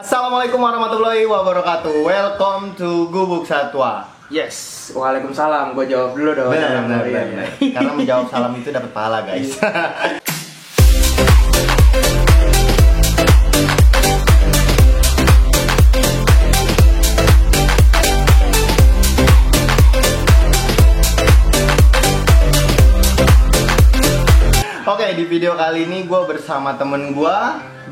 Assalamualaikum warahmatullahi wabarakatuh. Welcome to Gubuk Satwa. Yes, waalaikumsalam. Gue jawab dulu dong. Benar. Karena menjawab salam itu dapat pahala, guys. Oke, di video kali ini gue bersama temen gue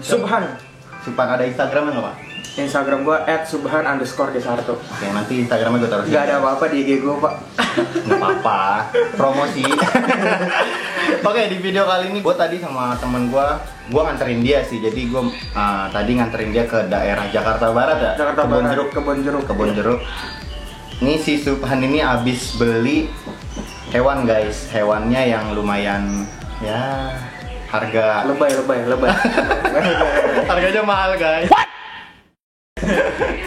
Subhan. Ada Instagramnya nggak, Pak? Instagram gue @subhan_desarto. Oke, nanti Instagramnya gue taruh sini. Gak ada apa-apa di IG gue, Pak. Nggak apa-apa, promosi. Oke, di video kali ini gue tadi sama temen gue nganterin dia sih. Jadi gue tadi nganterin dia ke daerah Jakarta Barat ya. Kebon Jeruk. Ini si Subhan ini abis beli hewan, guys. Hewannya yang lumayan ya harga Lebay. harganya mahal, guys.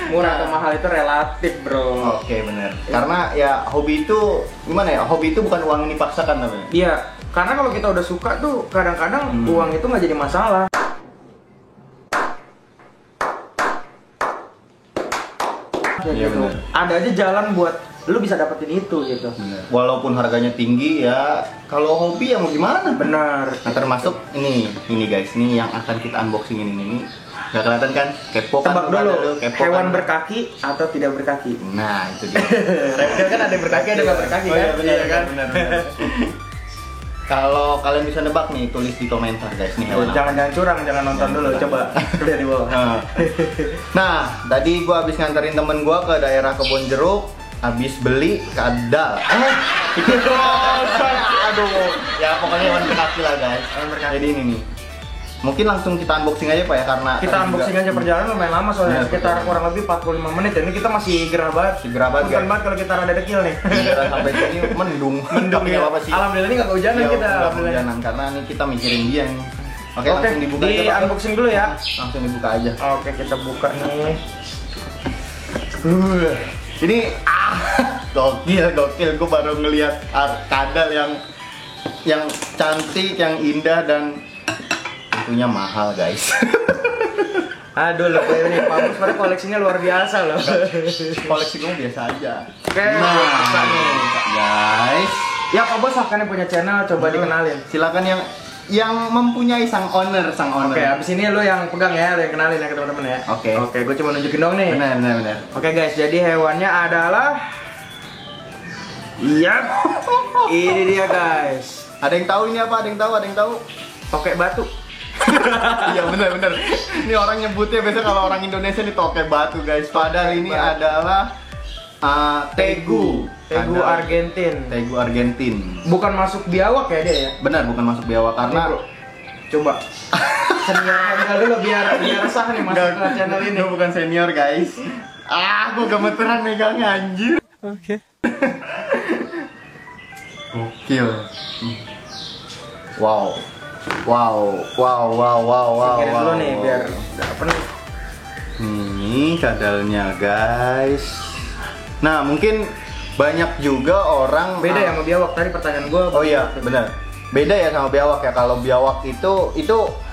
Murah atau mahal itu relatif, bro. Oke, bener. Karena ya hobi itu gimana ya? Hobi itu bukan uang yang dipaksakan namanya. Iya, karena kalau kita udah suka tuh kadang-kadang uang itu nggak jadi masalah. Iya, gitu. bener. Ada aja jalan buat lu bisa dapetin itu gitu. Bener. Walaupun harganya tinggi ya, kalau hobi ya mau gimana? Benar. Nah, termasuk ini guys, ini yang akan kita unboxing ini. Nggak kelihatan kan? Kepo kan? Tebak dulu, hewan kan? berkaki atau tidak berkaki? Nah, itu dia. Reptil kan ada yang berkaki, ada yang nggak berkaki kan? Iya, benar, kan? benar. Kalau kalian bisa nebak nih, tulis di komentar guys nih hewan apa. Jangan curang, jangan nonton dulu, coba lihat di bawah. Nah, tadi gua habis nganterin temen gua ke daerah Kebon Jeruk, habis beli kadal. Aduh, ya pokoknya hewan berkaki lah guys. Jadi ini nih. Mungkin langsung kita unboxing aja Pak ya, karena kita unboxing aja, perjalanan lumayan lama soalnya, sekitar kurang lebih 45 menit. Ini kita masih gerah banget. Bukan banget kalau kita rada dekil nih. Iya, sampai sini mendung. Tapi ya. apa sih? Alhamdulillah ini nggak kehujanan Ya, kita. nggak kehujanan karena ini kita mikirin dia nih. Oke, Oke, langsung dibuka di aja Pak. unboxing dulu ya. Langsung dibuka aja. Oke, kita buka nih. Ini gokil. Gue baru ngelihat kadal yang cantik, yang indah dan tentunya mahal, guys. Aduh, lebih nih, Pak Bus pada koleksinya luar biasa loh. Koleksi gue biasa aja. Oke, nah, nih, guys. Ya, Pak Bos akan punya channel, coba dikenalin. Silakan yang mempunyai sang owner. Oke, abis ini lo yang pegang ya, lo yang kenalin ya ke teman-teman ya. Oke, gue cuma nunjukin dong nih. Benar. Oke guys, jadi hewannya adalah, ini dia guys. Ada yang tahu ini apa? Ada yang tahu? Tokek batu. Iya benar. Ini orang nyebutnya biasa kalau orang Indonesia nih tokek batu, guys. Padahal ini adalah tegu Argentin. Tegu Argentin. Bukan masuk biawak ya dia ya? Benar, bukan masuk biawak karena coba senior dulu biar sah nih masuk ke channel ini. Gue bukan senior, guys. Gue gemeteran megangnya, anjir. Oke. Gokil. Wow. Singkirin dulu nih biar nggak penuh. Ini kadalnya, guys. Nah, mungkin banyak juga orang beda ya sama biawak, tadi pertanyaan gue. Oh iya, benar. Beda ya sama biawak ya. Kalau biawak itu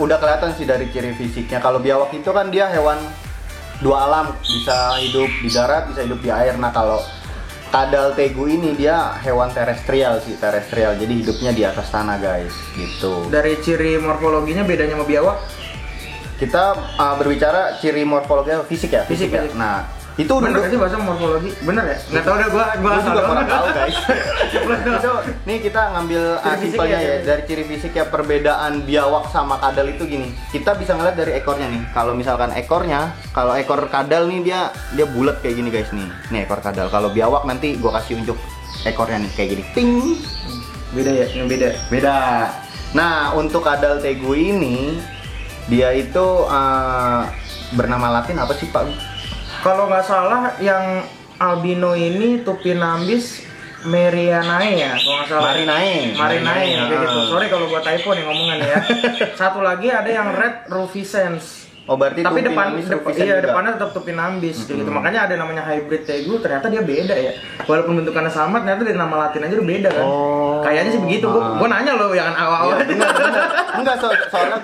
udah kelihatan sih dari ciri fisiknya. Kalau biawak itu kan dia hewan dua alam, bisa hidup di darat, bisa hidup di air. Nah, kalau kadal tegu ini dia hewan terestrial. Jadi hidupnya di atas tanah, guys. Gitu. Dari ciri morfologinya bedanya sama biawak? Kita berbicara ciri morfologi fisik ya. Fisik ya. Nah, itu bener sih bahasa morfologi, bener ya? Nggak tahu deh, gua juga kurang tahu, guys. Itu nih kita ngambil simpelnya ya, dari ciri fisik ya. Perbedaan biawak sama kadal itu gini. Kita bisa ngeliat dari ekornya nih. Kalau misalkan kalau ekor kadal nih dia bulat kayak gini, guys nih. Nih ekor kadal. Kalau biawak nanti gua kasih unjuk ekornya nih kayak gini. Ting. Beda ya, yang beda. Nah, untuk kadal tegu ini dia itu bernama Latin apa sih, Pak? Kalau nggak salah yang albino ini Tupinambis Marianae ya, kalau nggak salah. Marinae, kayak gitu. Sorry kalau gua typo nih ngomongan ya. Satu lagi ada yang Red Rufescens. Oh berarti tapi Tupinambis Rufisa iya juga? depannya tetap Tupinambis kayak gitu. Makanya ada namanya hybrid tegu, ternyata dia beda ya. Walaupun bentukannya sama, ternyata dari nama Latin aja udah beda kan. Oh. Kayaknya sih begitu. Gua nanya loh yang awal-awal. Iya, bener. Enggak, soalnya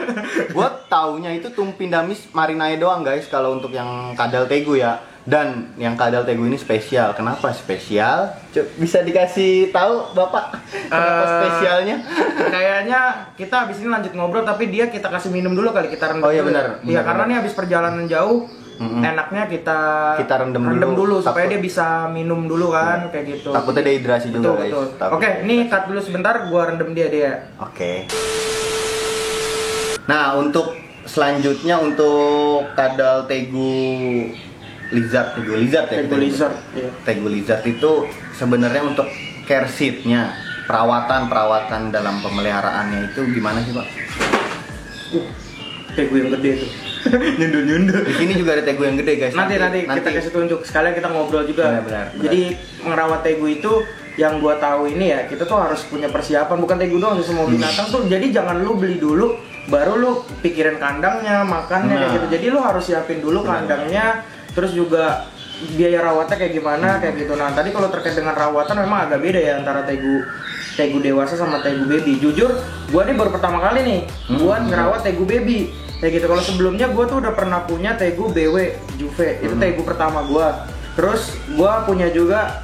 gue taunya itu Tupinambis Marinae doang guys kalau untuk yang kadal tegu ya. Dan yang kadal tegu ini spesial. Kenapa spesial? Bisa dikasih tahu Bapak kenapa spesialnya? Kayaknya kita habis ini lanjut ngobrol, tapi dia kita kasih minum dulu kali, kita rendam. Oh iya dulu. benar. Iya karena nih habis perjalanan jauh, enaknya kita rendam dulu. supaya dia bisa minum dulu kan, kayak gitu. Takutnya dehidrasi juga guys. Betul. Oke, ini cut dulu sebentar, gua rendam dia. Oke. Nah untuk selanjutnya untuk kadal tegu lizard ya. Tegu lizard. Iya. Tegu lizard itu sebenarnya untuk care seat-nya, perawatan dalam pemeliharaannya itu gimana sih Pak? Tegu yang gede tuh. Nyundul. Di sini juga ada tegu yang gede guys. Nanti kita kasih tunjuk, sekalian kita ngobrol juga. Benar. Jadi merawat tegu itu yang gua tahu ini ya, kita tuh harus punya persiapan, bukan tegu doang sih, semua binatang tuh. Jadi jangan lu beli dulu baru lu pikirin kandangnya, makannya kayak gitu. Jadi lu harus siapin dulu kandangnya, terus juga biaya rawatnya kayak gimana kayak gitu. Nah tadi kalau terkait dengan rawatan memang agak beda ya antara tegu dewasa sama tegu baby. Jujur gua nih baru pertama kali nih buat ngerawat tegu baby kayak gitu. Kalau sebelumnya gua tuh udah pernah punya tegu BW Juve, itu tegu pertama gua. Terus gua punya juga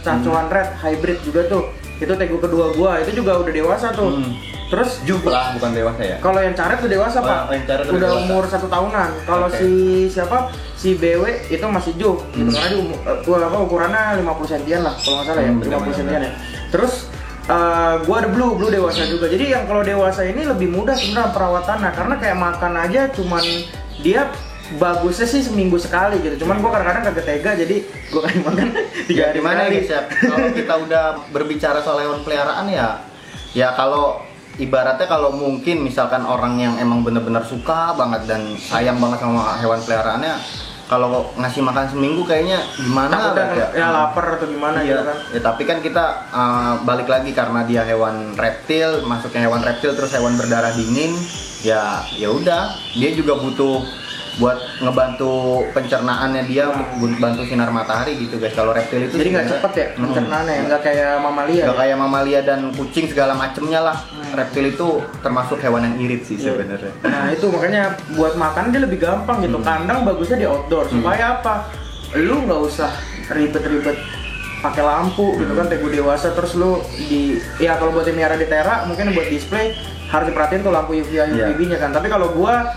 cacuan red hybrid juga tuh, itu tegu kedua gua, itu juga udah dewasa tuh. Terus Juve lah, bukan dewasa ya? kalau yang caret tuh dewasa Pak, yang caret udah dewasa. umur 1 tahunan. Kalau si BW itu masih Juve, gitu karena dia ukurannya 50 sentian lah, kalau nggak salah ya, 50 sentian ya. Terus gua ada blue dewasa juga. Jadi yang kalau dewasa ini lebih mudah sebenarnya perawatannya, karena kayak makan aja cuman dia bagusnya sih seminggu sekali gitu. Cuman gua kadang-kadang kagak tega, jadi gua kasih makan 3 hari Gimana sekali. guys ya? Kalau kita udah berbicara soal hewan peliharaan ya kalau ibaratnya kalau mungkin misalkan orang yang emang bener-bener suka banget dan sayang banget sama hewan peliharaannya, kalau ngasih makan seminggu kayaknya gimana ya lapar atau gimana gitu kan. Ya tapi kan kita balik lagi karena dia hewan reptil, masuknya hewan reptil terus hewan berdarah dingin, ya udah dia juga butuh buat ngebantu pencernaannya dia, untuk bantu sinar matahari gitu guys. Kalau reptil itu Jadi nggak cepet ya pencernaannya, nggak kayak mamalia. nggak kayak mamalia dan kucing segala macemnya lah. Reptil itu termasuk hewan yang irit sih sebenarnya. Nah itu makanya buat makan dia lebih gampang gitu. Kandang bagusnya di outdoor supaya apa? Lu nggak usah ribet-ribet pakai lampu gitu kan, tegu dewasa. Terus lu ya kalau buat miara di tera mungkin buat display harus diperhatiin tuh lampu UVA UVB-nya kan. Tapi kalau gua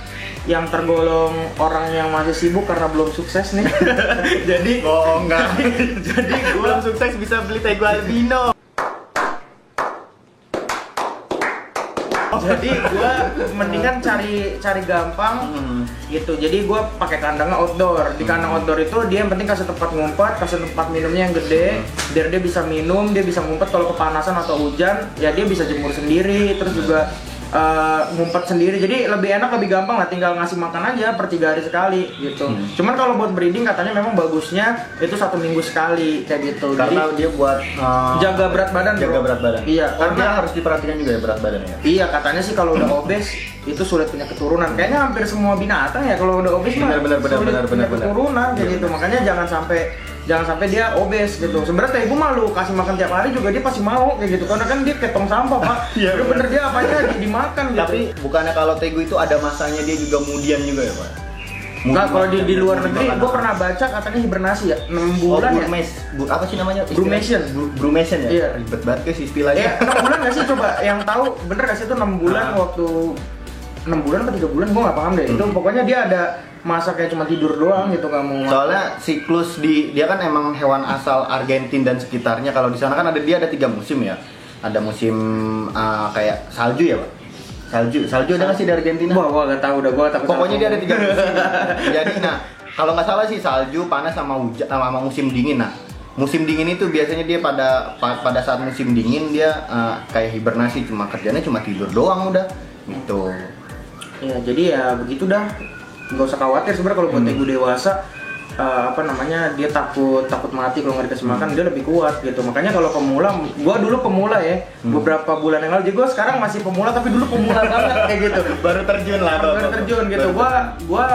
yang tergolong orang yang masih sibuk karena belum sukses nih. Jadi enggak. Jadi belum sukses bisa beli tegu albino. Jadi gue mendingan cari gampang gitu. Jadi gue pakai kandangnya outdoor. Di kandang outdoor itu dia yang penting kasih tempat ngumpet, kasih tempat minumnya yang gede, biar dia bisa minum, dia bisa ngumpet. Kalau kepanasan atau hujan ya dia bisa jemur sendiri. Terus juga ngumpet sendiri. Jadi lebih enak, lebih gampang lah, tinggal ngasih makan aja per 3 hari sekali gitu. Cuman kalau buat breeding katanya memang bagusnya itu 1 minggu sekali kayak gitu. Karena jadi dia buat jaga berat badan. jaga bro. berat badan. Iya, Karena karena harus diperhatikan juga ya berat badannya. iya katanya sih kalau udah obes itu sulit punya keturunan. Kayaknya hampir semua binatang ya kalau udah obes mah Benar, sulit punya benar. keturunan kayak Iya, gitu. Makanya jangan sampai dia obes gitu. Sebenarnya tegu mah lu kasih makan tiap hari juga dia pasti mau kayak gitu. Karena kan dia kayak tong sampah, Pak. Iya, Udah bener dia apanya dimakan gitu. Tapi bukannya kalau tegu itu ada masanya dia juga mudian juga ya Pak? Nah, kalau di luar negeri gua pernah baca katanya hibernasi ya 6 bulan ya. Apa sih namanya? Brumation. Brumation ya? Iya. Ribet banget guys istilahnya. 6 bulan nggak sih, coba yang tahu bener nggak sih itu 6 bulan waktu 6 bulan atau 3 bulan gua nggak paham deh. Itu pokoknya dia ada masa kayak cuma tidur doang gitu, nggak mau makan. Soalnya siklus dia kan emang hewan asal Argentina dan sekitarnya. Kalau di sana kan dia ada 3 musim ya. Ada musim kayak salju ya Pak. Salju ada nggak sih di Argentina? Gua nggak tahu, gua takut. Pokoknya dia ada 3 musim. Jadi kalau nggak salah sih salju, panas sama hujan sama musim dingin. Nah, musim dingin itu biasanya dia pada saat musim dingin dia kayak hibernasi, kerjanya cuma tidur doang udah gitu. Ya jadi ya begitu dah, nggak usah khawatir sebenarnya kalau buat tegu dewasa. apa namanya, dia takut mati kalau nggak dikasih makan, dia lebih kuat gitu. Makanya kalau pemula, gua dulu pemula ya, beberapa bulan yang lalu, jadi gua sekarang masih pemula tapi dulu pemula banget kayak gitu. Baru terjun lah. Baru terjun gitu. Gua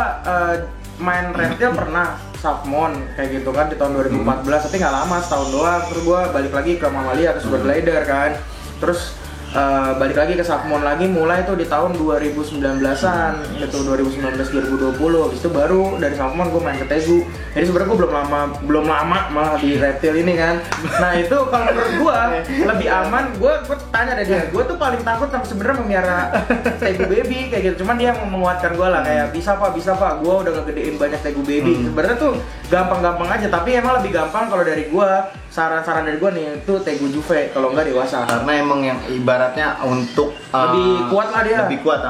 main reptil pernah Salmon kayak gitu kan di tahun 2014, tapi nggak lama, setahun doang. Terus gua balik lagi ke Mamalia, ke Super Glider kan. Terus balik lagi ke Salmon lagi mulai tuh di tahun 2019-an gitu, 2019-2020. Habis itu baru dari Salmon gue main ke Tegu. Jadi sebenarnya gue belum lama malah di reptil ini kan. Nah itu kalau menurut gue lebih aman. Gue tanya dari dia, gue tuh paling takut sebenarnya memelihara Tegu baby kayak gitu. Cuman dia menguatkan gue lah, kayak bisa pak, gue udah ngegedein banyak Tegu baby. Sebenarnya tuh gampang-gampang aja, tapi emang lebih gampang kalau dari gue, saran-saran dari gue nih, itu Tegu Juve kalau nggak dewasa. Karena emang yang ibaratnya untuk lebih kuat lah dia. Lebih kuat,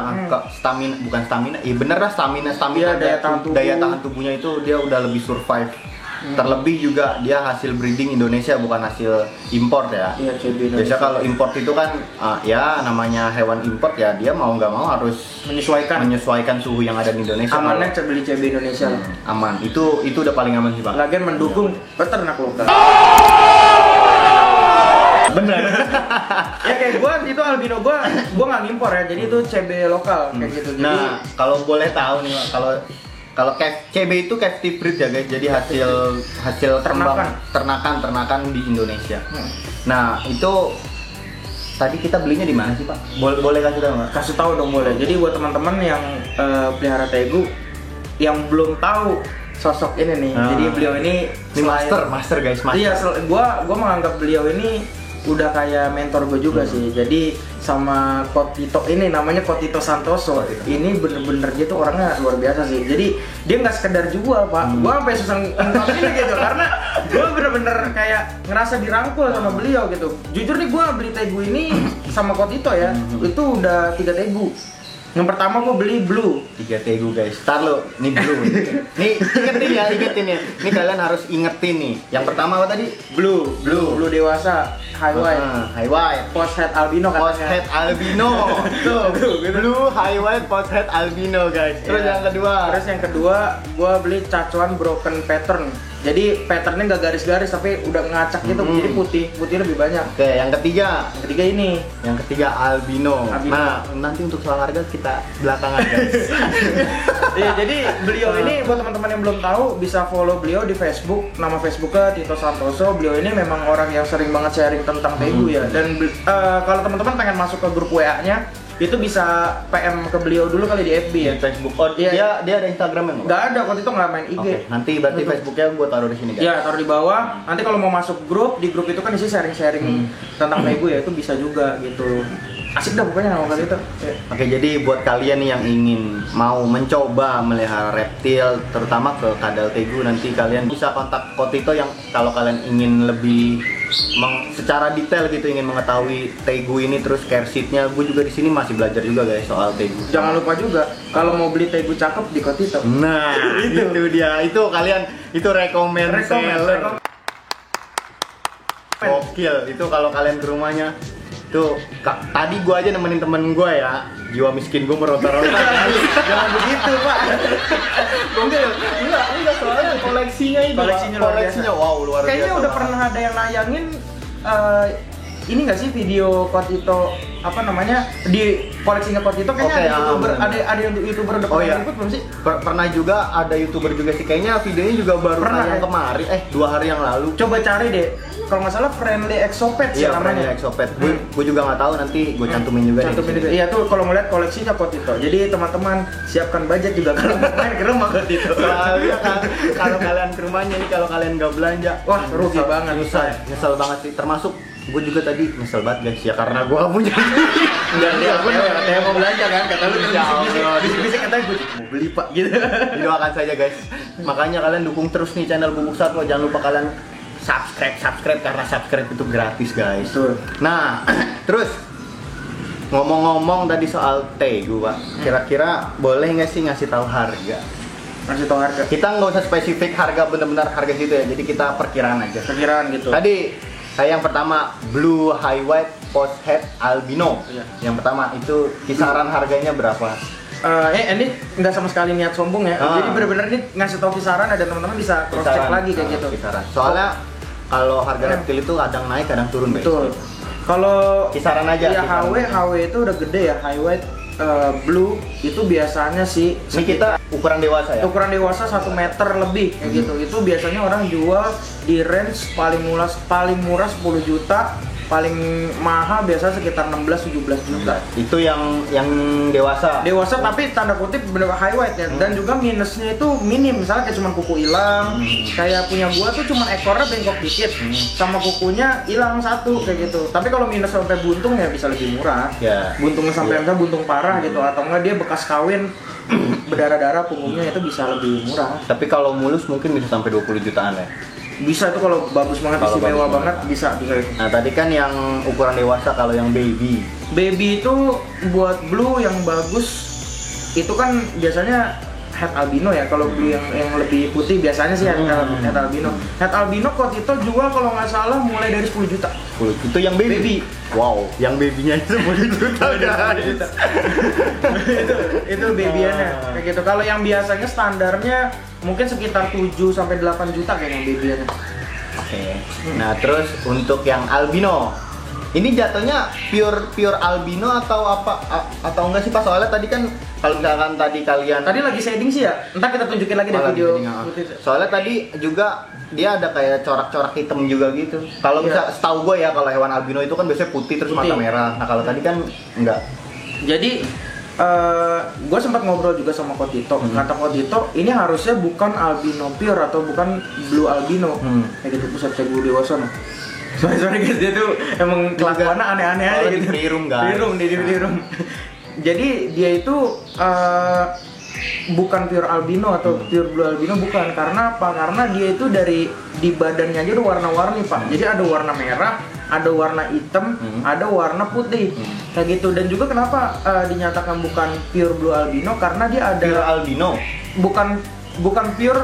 stamina, bukan stamina, bener lah stamina iya, daya tahan tubuhnya itu dia udah lebih survive. Terlebih juga dia hasil breeding Indonesia, bukan hasil import ya. Iya, CB Indonesia. Biasa kalau import itu kan ya namanya hewan import ya, dia mau nggak mau harus menyesuaikan suhu yang ada di Indonesia. Amannya beli CB Indonesia. Aman, itu udah paling aman sih Pak. Lagian mendukung peternak lokal. Bener. Ya kayak gua itu albino gua nggak ngimpor ya, jadi itu CB lokal kayak gitu. Jadi, nah kalau boleh tahu nih Pak, kalau CB itu captive breed ya guys, jadi hasil ternakan di Indonesia. Nah itu tadi kita belinya di mana sih Pak? Boleh kasih tahu nggak? Kasih tahu dong boleh. Jadi buat teman-teman yang pelihara Tegu yang belum tahu sosok ini nih, jadi beliau ini master guys, master. Iya, gua menganggap beliau ini udah kayak mentor gue juga sih. Jadi sama Kotito ini, namanya Kotito Santoso. Ini bener-bener dia tuh orangnya luar biasa sih. Jadi dia nggak sekedar jual Pak. Gua sampai susah ngomongin gitu karena gue bener-bener kayak ngerasa dirangkul sama beliau gitu. Jujur nih, gue beli Tegu ini sama Kotito ya, itu udah 3 Tegu. Yang pertama gue beli blue. 3 Tegu guys. Ntar lo, nih blue. Nih ingetin ya. Nih kalian harus ingetin nih. Yang pertama apa tadi? Blue dewasa, high white, post head albino katanya. Post head albino. Tuh, blue high white post head albino guys. Terus yang kedua, gue beli cacuan broken pattern. Jadi patternnya nggak garis-garis tapi udah ngacak gitu, jadi putih lebih banyak. Oke, yang ketiga ini. Yang ketiga albino. Nah, nanti untuk soal harga kita belakangan guys. Iya, jadi beliau ini buat teman-teman yang belum tahu bisa follow beliau di Facebook. Nama Facebooknya Tito Santoso. Beliau ini memang orang yang sering banget sharing tentang Tegu ya. Dan kalau teman-teman pengen masuk ke grup WA-nya, itu bisa PM ke beliau dulu kali di FB ya. Di Facebook. Oh, dia ada Instagramnya nggak? Nggak ada, waktu itu nggak main IG. Oke, nanti berarti Facebooknya gue taruh di sini guys. Iya, taruh di bawah. Nanti kalau mau masuk grup, di grup itu kan isi sharing-sharing tentang Tegu ya, itu bisa juga gitu. Asik dah pokoknya nama kali itu. Ya. Oke, jadi buat kalian nih yang ingin mau mencoba melihara reptil, terutama ke kadal Tegu, nanti kalian bisa kontak Kotito yang kalau kalian ingin lebih secara detail gitu, ingin mengetahui Tegu ini, terus care sheet-nya. Gue juga di sini masih belajar juga guys soal Tegu. Jangan lupa juga kalau mau beli Tegu cakep di Kotito. Nah, itu dia. Itu kalian itu rekomend seller. Gokil. Itu kalau kalian ke rumahnya tuh, tadi gua aja nemenin temen gua ya, jiwa miskin gua meronta-ronta. Jangan begitu Pak. Enggak, soalnya koleksinya wow, luar biasa. Kayaknya udah pernah ada yang nayangin ini nggak sih video Kotito apa namanya di koleksinya Kotito, kayaknya ada YouTuber, ada yang YouTuber udah pernah ikut belum sih? Pernah juga, ada YouTuber juga sih, kayaknya videonya juga baru tayang kemarin, 2 hari yang lalu. Coba cari deh, kalau nggak salah Friendly Exopet sih namanya. Friendly Exopet. Gue juga nggak tahu, nanti gue cantumin juga. Iya tuh kalau ngeliat koleksinya Kotito. Jadi teman-teman siapkan budget juga kalau mau main ke rumah Kotito. Soalnya kan kalau kalian ke rumahnya nih, kalau kalian nggak belanja, wah rugi banget. Nyesel banget sih. Termasuk gue juga tadi nyesel banget guys ya, karena gue gak punya. Enggak, dia mau belanja kan, kata lu bisik-bisik katanya gue mau beli Pak gitu. Doakan saja guys. Makanya kalian dukung terus nih channel Bubuk Satwa. Jangan lupa kalian subscribe karena subscribe itu gratis guys. Betul. Nah, terus ngomong-ngomong tadi soal Tegu Pak, kira-kira boleh nggak sih ngasih tahu harga? Ngasih tahu harga. Kita nggak usah spesifik harga, benar-benar harga situ ya. Jadi kita perkiraan aja. Perkiraan gitu. Tadi saya yang pertama blue high white post head albino. Iya. Yang pertama itu kisaran harganya berapa? Ini nggak sama sekali niat sombong ya. Jadi benar-benar ini ngasih tau kisaran, ada teman-teman bisa cross check lagi kayak gitu. Kisaran. Soalnya kalau harga reptil itu kadang naik kadang turun, guys. Betul. Kalau kisaran aja. Ya HW itu udah gede ya, high weight blue itu biasanya sih. Ini kita ukuran dewasa ya? Ukuran dewasa 1 meter lebih kayak gitu. Itu biasanya orang jual di range paling murah 10 juta. Paling mahal biasa sekitar 16-17 juta. Itu yang dewasa. Dewasa tapi tanda kutip bener high weight ya. Dan juga minusnya itu minim. Misalnya kayak cuma kuku hilang. Kayak punya gua tuh cuma ekornya bengkok dikit. Sama kukunya hilang 1 kayak gitu. Tapi kalau minus sampai buntung ya bisa lebih murah. Ya. Buntungnya sampai misalnya buntung parah gitu, atau enggak dia bekas kawin berdarah-darah punggungnya, itu bisa lebih murah. Tapi kalau mulus mungkin bisa sampai 20 jutaan ya. Bisa itu kalau bagus banget, istimewa banget, bisa itu. Nah tadi kan yang ukuran dewasa, kalau yang baby itu buat blue yang bagus itu kan biasanya head albino ya. Kalau blue yang lebih putih biasanya sih head albino. Head albino kok itu jual kalau nggak salah mulai dari 10 juta. Itu yang baby. Wow, yang babynya itu 10 juta. itu babyannya kayak gitu. Kalau yang biasanya standarnya mungkin sekitar 7 sampai 8 juta kayak yang babyannya. Oke. Nah, terus untuk yang albino, ini jatuhnya pure albino atau apa atau enggak sih Pak? Soalnya tadi kan kalau misalkan tadi kalian lagi shading sih ya. Entar kita tunjukin lagi deh video. Soalnya tadi juga dia ada kayak corak-corak hitam juga gitu. Kalau bisa setahu gue ya, kalau hewan albino itu kan biasanya putih terus mata merah. Nah, kalau tadi kan enggak. Jadi gue sempat ngobrol juga sama Kotito. Kata Kotito, ini harusnya bukan albino pure atau bukan blue albino. Kayak gitu, pusat cek blue dewasa. Sorry guys, dia tuh emang kelakuannya aneh-aneh aja gitu. Di room guys. Di room. Jadi dia itu bukan pure albino atau pure blue albino, bukan. Karena apa? Karena dia itu dari di badannya aja udah warna-warni Pak. Jadi ada warna merah, ada warna hitam, ada warna putih, kayak gitu. Dan juga kenapa dinyatakan bukan pure blue albino, karena dia ada pure albino, bukan pure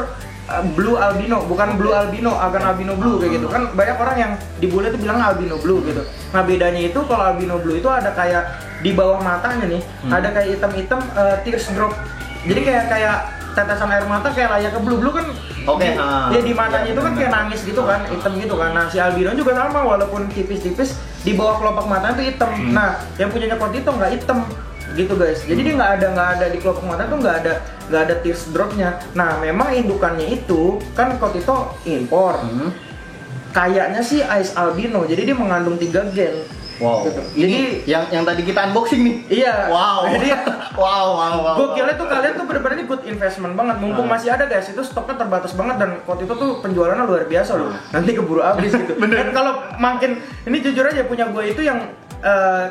blue albino, bukan blue albino, agan albino blue kayak gitu. Kan banyak orang yang di bule itu bilang albino blue gitu. Nah bedanya itu kalau albino blue itu ada kayak di bawah matanya nih, ada kayak hitam-hitam tears drop. Jadi kayak tetesan air mata kayak layaknya blue kan. Dia di matanya itu kan kayak nangis gitu kan, hitam gitu kan. Nah si albino juga sama, walaupun tipis-tipis di bawah kelopak matanya itu hitam. Nah yang punyanya Kotito nggak hitam gitu guys. Jadi dia nggak ada di kelopak mata tuh nggak ada tears dropnya. Nah memang indukannya itu kan Kotito impor. Kayaknya sih Ice albino. Jadi dia mengandung 3 gen. Wow. Gitu. Jadi yang tadi kita unboxing nih. Iya. Wow. Jadi wow. Gokilnya tuh kalian tuh bener-bener ini good investment banget. Mumpung masih ada guys, itu stoknya terbatas banget dan Kotito tuh penjualannya luar biasa loh. Nanti keburu habis gitu. Dan kalau makin ini jujur aja punya gue itu yang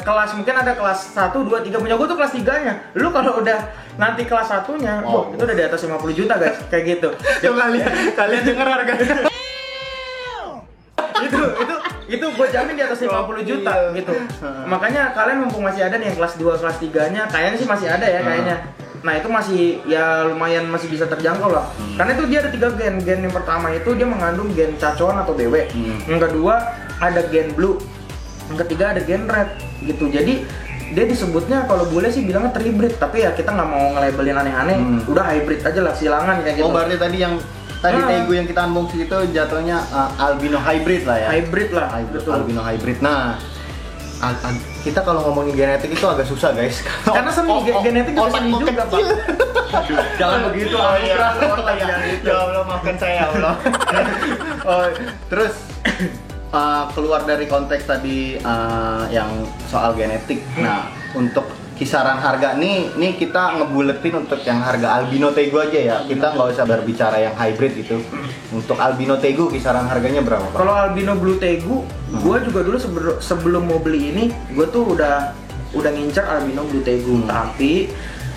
kelas mungkin ada kelas 1, 2, 3, punya gue tuh kelas 3-nya. Lu kalau udah nanti kelas 1-nya, itu udah di atas 50 juta guys, kayak gitu. Tuh kalian denger harganya. itu gue jamin di atas 50 juta gitu. Makanya kalian mumpung masih ada nih yang kelas 2, kelas 3-nya, kayaknya sih masih ada ya kayaknya. Nah itu masih ya lumayan masih bisa terjangkau lah. Karena itu dia ada 3 gen. Gen yang pertama itu dia mengandung gen cacoan atau BW. Yang kedua ada gen blue. Yang ketiga ada gen red gitu. Jadi dia disebutnya kalau boleh sih bilangnya tribrid, tapi ya kita nggak mau nge-labelin aneh-aneh. Udah hybrid aja lah, silangan kayak gitu. Oh berarti tadi Tegu yang kita unboxing itu jatuhnya albino hybrid lah ya. Hybrid lah, betul. Albino hybrid. Nah, kita kalau ngomongin genetik itu agak susah guys. Karena seni genetik juga seni juga Pak. Aduh, jangan begitu. Ya Allah, maafkan saya ya Allah. Terus keluar dari konteks tadi yang soal genetik. Nah, untuk kisaran harga nih kita ngebuletin untuk yang harga albino tegu aja ya. Kita nggak usah berbicara yang hybrid gitu. Untuk albino tegu kisaran harganya berapa Pak? Kalau albino blue tegu, gue juga dulu sebelum mau beli ini, gue tuh udah ngincer albino blue tegu, tapi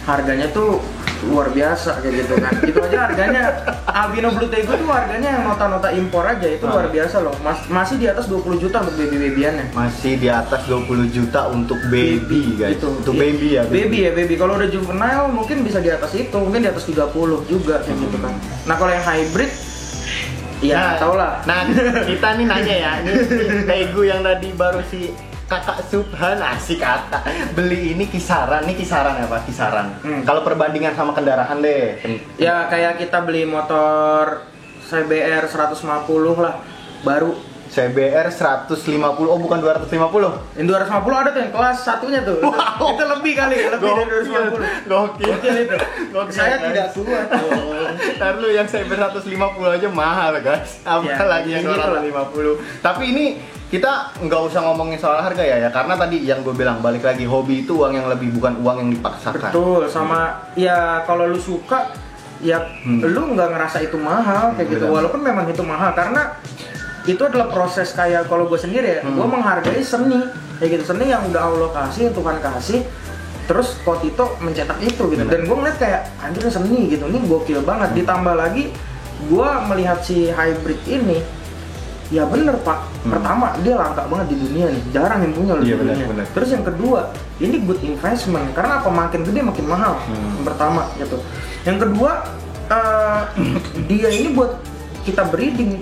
harganya tuh luar biasa kayak gitu kan. Itu aja harganya albino blue tegu tuh harganya yang nota-nota impor aja itu luar biasa loh. Masih di atas 20 juta untuk baby-babyannya. Masih di atas 20 juta untuk baby guys. Itu, untuk baby ya. Baby. Kalau udah juvenile mungkin bisa di atas itu, mungkin di atas 30 juga kayak gitu kan. Nah, kalau yang hybrid ya tau lah. Nah, kita nih nanya ya, ini tegu yang tadi baru si Kakak Subhan asik kata. Beli ini kisaran ya Pak, kisaran. Kalau perbandingan sama kendaraan deh. Ya kayak kita beli motor CBR 150 lah baru. CBR 150, oh bukan 250. Yang 250 ada tuh yang kelas satunya tuh. Wow. Itu lebih kali, lebih dari 250. Gokil itu. Saya tidak kuat. Ntar lu yang CBR 150 aja mahal guys. Apalagi yang 250. Tapi ini kita nggak usah ngomongin soal harga ya, karena tadi yang gue bilang balik lagi, hobi itu uang yang lebih, bukan uang yang dipaksakan. Betul, sama ya kalau lu suka ya lu nggak ngerasa itu mahal kayak gitu, walaupun memang itu mahal karena itu adalah proses. Kayak kalau gue sendiri ya, gue menghargai seni kayak gitu, seni yang udah Allah kasih, Tuhan kasih, terus Kotito mencetak itu gitu. Dan gue ngeliat kayak anjir seni gitu, ini gokil banget. Ditambah lagi gue melihat si hybrid ini, ya bener Pak. Pertama dia langka banget di dunia nih, jarang yang punya loh di dunia. Bener. Terus yang kedua, ini good investment karena apa, makin gede makin mahal. Yang pertama gitu. Yang kedua, dia ini buat kita breeding.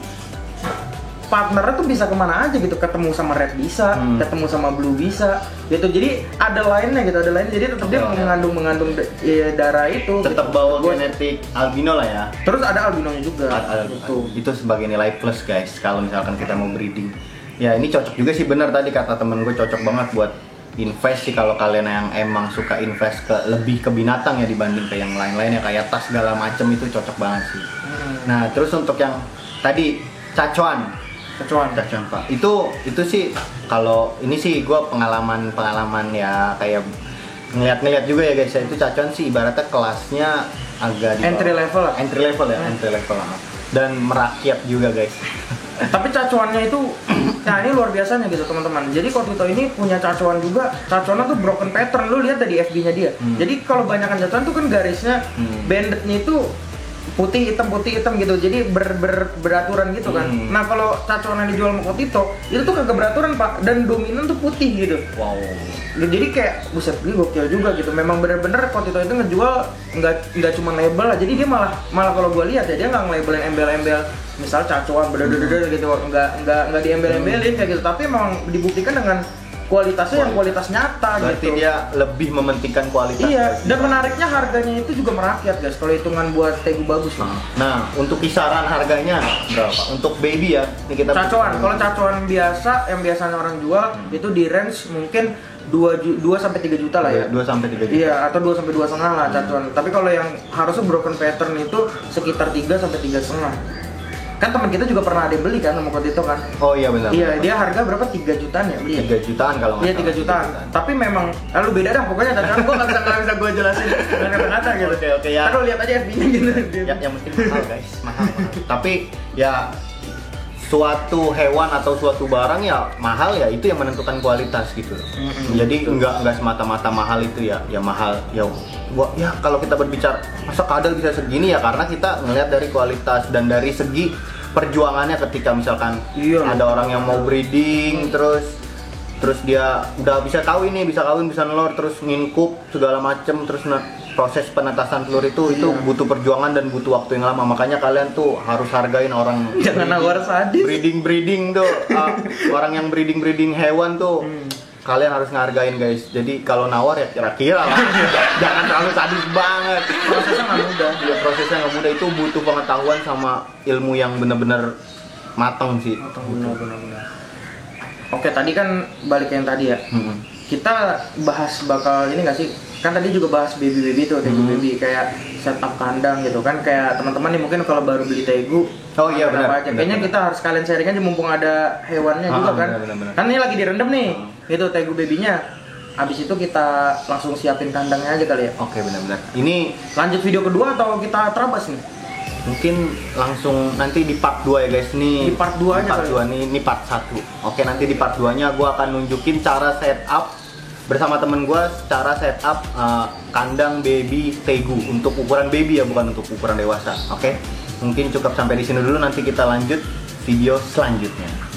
Partnernya tuh bisa kemana aja gitu, ketemu sama red bisa, ketemu sama blue bisa gitu. Jadi ada lainnya gitu, ada lainnya. Jadi tetap dia mengandung darah itu. Tetap gitu. Bawa genetik albino lah ya. Terus ada albinonya juga. Itu sebagai nilai plus guys kalau misalkan kita mau breeding. Ya ini cocok juga sih, bener tadi kata temen gue, cocok banget buat invest sih kalau kalian yang emang suka invest lebih ke binatang ya dibanding ke yang lain-lain ya, kayak tas segala macem, itu cocok banget sih. Nah terus untuk yang tadi cacuan Pak, itu sih kalau ini sih gue pengalaman ya, kayak ngeliat juga ya guys ya, itu cacuan sih ibaratnya kelasnya agak di entry level lah, dan merakyat juga guys. Tapi cacuannya itu, nah ini luar biasanya gitu teman-teman. Jadi Kotito ini punya cacuan juga, cacuannya tuh broken pattern, lu lihat dari FB-nya dia. Jadi kalau banyakan cacuan tuh kan garisnya bandednya itu putih hitam gitu, jadi beraturan gitu kan. Nah kalau cacuan yang dijual sama Kotito itu tuh kagak beraturan Pak, dan dominan tuh putih gitu. Wow. Jadi kayak buset, ini gokil juga gitu. Memang bener-bener Kotito itu ngejual nggak cuma label lah. Jadi dia malah kalau gue lihat ya, dia nggak ngelabelin embel-embel misal cacuan bener-bener gitu, nggak diembel-embelin kayak gitu. Tapi memang dibuktikan dengan kualitasnya yang kualitas nyata. Berarti gitu. dia lebih mementingkan kualitas. Iya, dan menariknya harganya itu juga merakyat guys kalau hitungan buat tegu bagus. Nah, untuk kisaran harganya berapa? Untuk baby ya, ini kita cacuan. Kalau cacuan biasa yang biasanya orang jual itu di range mungkin 2 sampai 3 juta lah ya. 2 sampai 3 juta. Iya, atau 2 sampai 2,5 lah cacuan. Tapi kalau yang harusnya broken pattern itu sekitar 3 sampai 3,5. Kan teman kita juga pernah ada yang beli kan sama Kotito kan. Oh iya benar. Iya, dia harga berapa? 3 jutaan ya beli. 3 jutaan kalau nggak salah. Iya 3 jutaan. Tapi memang lalu beda dah pokoknya cacuan gua nggak bisa gua jelasin dengan kata-kata gitu. Oke ya. Kalau lihat aja FB-nya gitu. Yang mesti mahal guys, mahal. Tapi ya suatu hewan atau suatu barang ya mahal ya, itu yang menentukan kualitas gitu. Jadi nggak semata-mata mahal itu ya mahal ya. Ya kalau kita berbicara masa kadal bisa segini ya karena kita ngelihat dari kualitas dan dari segi perjuangannya. Ketika misalkan ada orang yang mau breeding terus dia udah bisa kawin bisa nelor, terus nginkup segala macem, terus proses penetasan telur itu butuh perjuangan dan butuh waktu yang lama. Makanya kalian tuh harus hargain orang jangan nawar sadis. Breeding tuh orang yang breeding hewan tuh kalian harus ngehargain guys. Jadi kalau nawar ya kira-kira lah. Jangan terlalu sadis banget. Prosesnya nggak mudah. Ya prosesnya nggak mudah, itu butuh pengetahuan sama ilmu yang benar-benar matang sih. Benar. Oke, tadi kan balik yang tadi ya. Kita bahas bakal ini nggak sih? Kan tadi juga bahas baby tuh, tegu baby kayak setup kandang gitu kan. Kayak teman-teman nih mungkin kalau baru beli tegu. Oh iya benar. Kayaknya kita harus kalian sharing aja mumpung ada hewannya juga kan. Bener. Kan ini lagi direndam nih. Itu tegu babynya. Abis itu kita langsung siapin kandangnya aja kali ya. Oke, benar-benar. Ini lanjut video kedua atau kita terabas nih? Mungkin langsung nanti di part 2 ya guys nih. Di part 2 aja. Part 2 nih, ini part 1. Oke, nanti di part 2-nya gua akan nunjukin cara setup bersama temen gua, cara setup kandang baby tegu untuk ukuran baby ya, bukan untuk ukuran dewasa. Oke. Mungkin cukup sampai di sini dulu, nanti kita lanjut video selanjutnya.